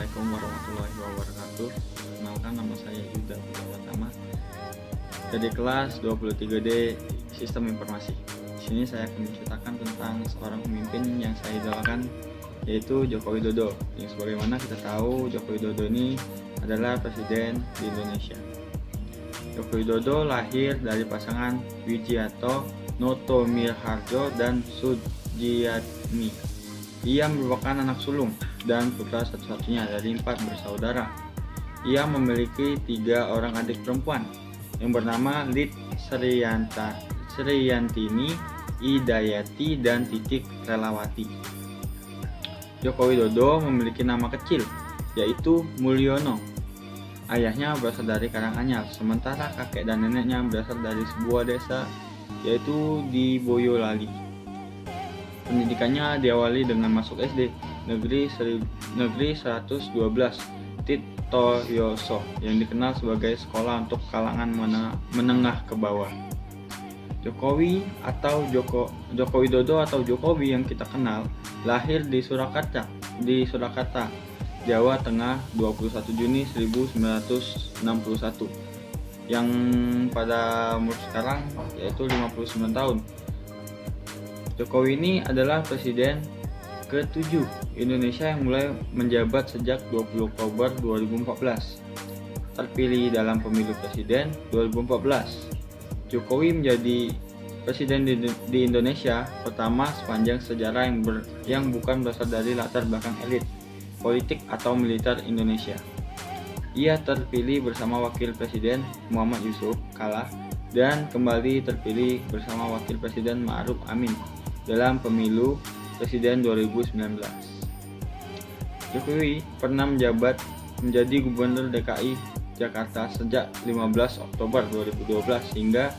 Assalamualaikum warahmatullahi wabarakatuh. Perkenalkan, nama saya Yuda Pratama dari kelas 23D Sistem Informasi. Di sini saya akan menceritakan tentang seorang pemimpin yang saya idolakan, yaitu Joko Widodo. Yang sebagaimana kita tahu, Joko Widodo ini adalah presiden di Indonesia. Joko Widodo lahir dari pasangan Wijiato Notomirharjo dan Sujiatmi. Ia merupakan anak sulung dan putra satu-satunya dari 4 bersaudara. Ia memiliki 3 orang adik perempuan yang bernama Lid Sriyantini, Idayati, dan Titik Relawati. Joko Widodo memiliki nama kecil, yaitu Mulyono. Ayahnya berasal dari Karanganyar, sementara kakek dan neneknya berasal dari sebuah desa, yaitu di Boyolali. Pendidikannya diawali dengan masuk SD negeri 112 Tirtoyoso yang dikenal sebagai sekolah untuk kalangan menengah ke bawah. Jokowi Widodo atau Jokowi yang kita kenal lahir di Surakarta, Jawa Tengah 21 Juni 1961 yang pada umur sekarang yaitu 59 tahun. Jokowi ini adalah presiden ke-7 Indonesia yang mulai menjabat sejak 20 Oktober 2014. Terpilih dalam pemilu presiden 2014. Jokowi menjadi presiden di Indonesia pertama sepanjang sejarah yang bukan berasal dari latar belakang elit politik atau militer Indonesia. Ia terpilih bersama Wakil Presiden Muhammad Yusuf Kala dan kembali terpilih bersama Wakil Presiden Ma'ruf Amin dalam pemilu presiden 2019. Jokowi pernah menjabat menjadi Gubernur DKI Jakarta sejak 15 Oktober 2012 hingga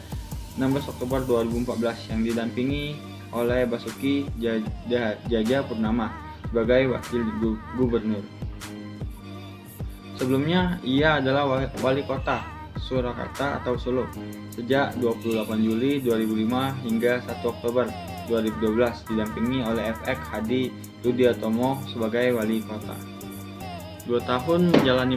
16 Oktober 2014 yang didampingi oleh Basuki Cahayapurnama sebagai Wakil Gubernur. Sebelumnya ia adalah Wali Kota Surakarta atau Solo sejak 28 Juli 2005 hingga 1 Oktober 2012 didampingi oleh FX Hadi Rudiatomo sebagai wali kota. 2 tahun menjalani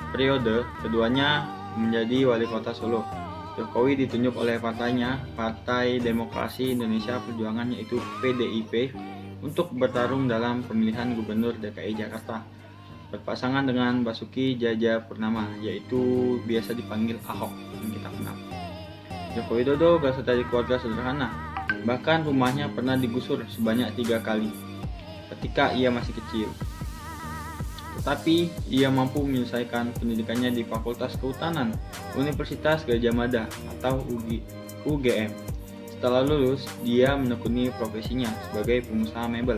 periode keduanya menjadi wali kota Solo. Jokowi ditunjuk oleh partainya, Partai Demokrasi Indonesia Perjuangan yaitu PDIP, untuk bertarung dalam pemilihan Gubernur DKI Jakarta. Berpasangan dengan Basuki Cahayapurnama yaitu biasa dipanggil Ahok yang kita kenal. Joko Widodo berasal dari keluarga sederhana. Bahkan rumahnya pernah digusur sebanyak 3 kali ketika ia masih kecil. Tetapi ia mampu menyelesaikan pendidikannya di Fakultas Kehutanan Universitas Gadjah Mada atau UGM. Setelah lulus, dia menekuni profesinya sebagai pengusaha mebel.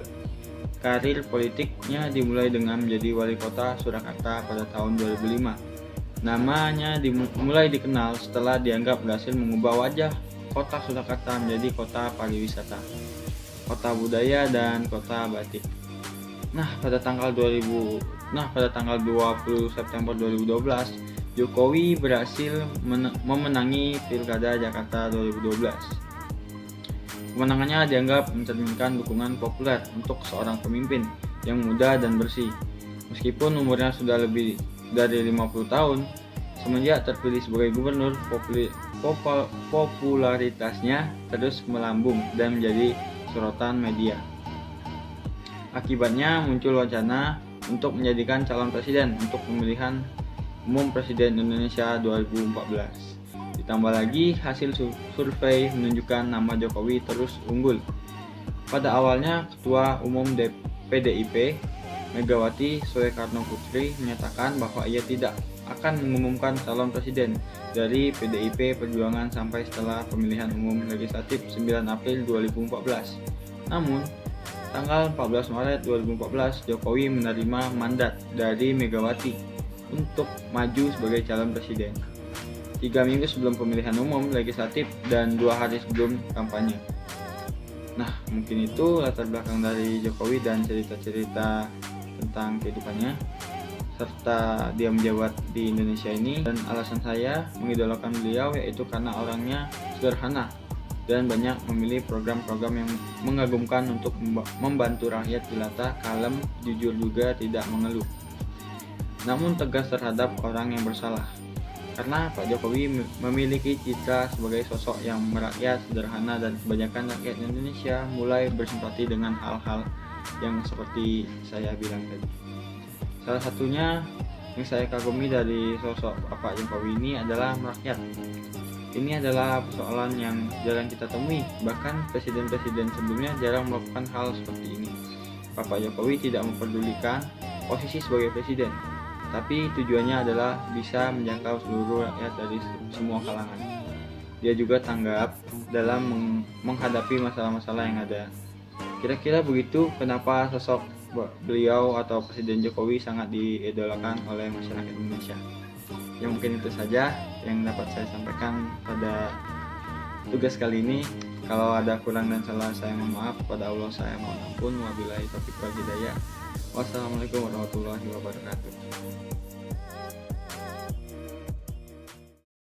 Karir politiknya dimulai dengan menjadi wali kota Surakarta pada tahun 2005. Namanya mulai dikenal setelah dianggap berhasil mengubah wajah kota Surakarta menjadi kota pariwisata, kota budaya, dan kota batik. Pada tanggal 20 September 2012, Jokowi berhasil memenangi Pilkada Jakarta 2012. Kemenangannya dianggap mencerminkan dukungan populer untuk seorang pemimpin yang muda dan bersih. Meskipun umurnya sudah lebih dari 50 tahun, semenjak terpilih sebagai gubernur, popularitasnya terus melambung dan menjadi sorotan media. Akibatnya muncul wacana untuk menjadikan calon presiden untuk pemilihan umum presiden Indonesia 2014. Ditambah lagi hasil survei menunjukkan nama Jokowi terus unggul. Pada awalnya Ketua Umum PDIP Megawati Soekarno Putri menyatakan bahwa ia tidak akan mengumumkan calon presiden dari PDIP Perjuangan sampai setelah pemilihan umum legislatif 9 April 2014. Namun, tanggal 14 Maret 2014, Jokowi menerima mandat dari Megawati untuk maju sebagai calon presiden 3 minggu sebelum pemilihan umum legislatif dan 2 hari sebelum kampanye. Mungkin itu latar belakang dari Jokowi dan cerita-cerita tentang kehidupannya serta dia menjabat di Indonesia ini. Dan alasan saya mengidolakan beliau yaitu karena orangnya sederhana dan banyak memilih program-program yang mengagumkan untuk membantu rakyat jelata, kalem, jujur juga tidak mengeluh. namun tegas terhadap orang yang bersalah. Karena Pak Jokowi memiliki citra sebagai sosok yang merakyat, sederhana, dan kebanyakan rakyat Indonesia mulai bersimpati dengan hal-hal yang seperti saya bilang tadi. Salah satunya yang saya kagumi dari sosok Pak Jokowi ini adalah merakyat. Ini adalah persoalan yang jarang kita temui, bahkan presiden-presiden sebelumnya jarang melakukan hal seperti ini. Pak Jokowi tidak memperdulikan posisi sebagai presiden, tapi tujuannya adalah bisa menjangkau seluruh rakyat dari semua kalangan. Dia juga tanggap dalam menghadapi masalah-masalah yang ada. Kira-kira begitu kenapa sosok beliau atau Presiden Jokowi sangat diidolakan oleh masyarakat Indonesia. Ya mungkin itu saja yang dapat saya sampaikan pada tugas kali ini. Kalau ada kurang dan salah saya mohon maaf, kepada Allah saya mohon ampun. Wabillahi taufiq wal hidayah. Wassalamualaikum warahmatullahi wabarakatuh.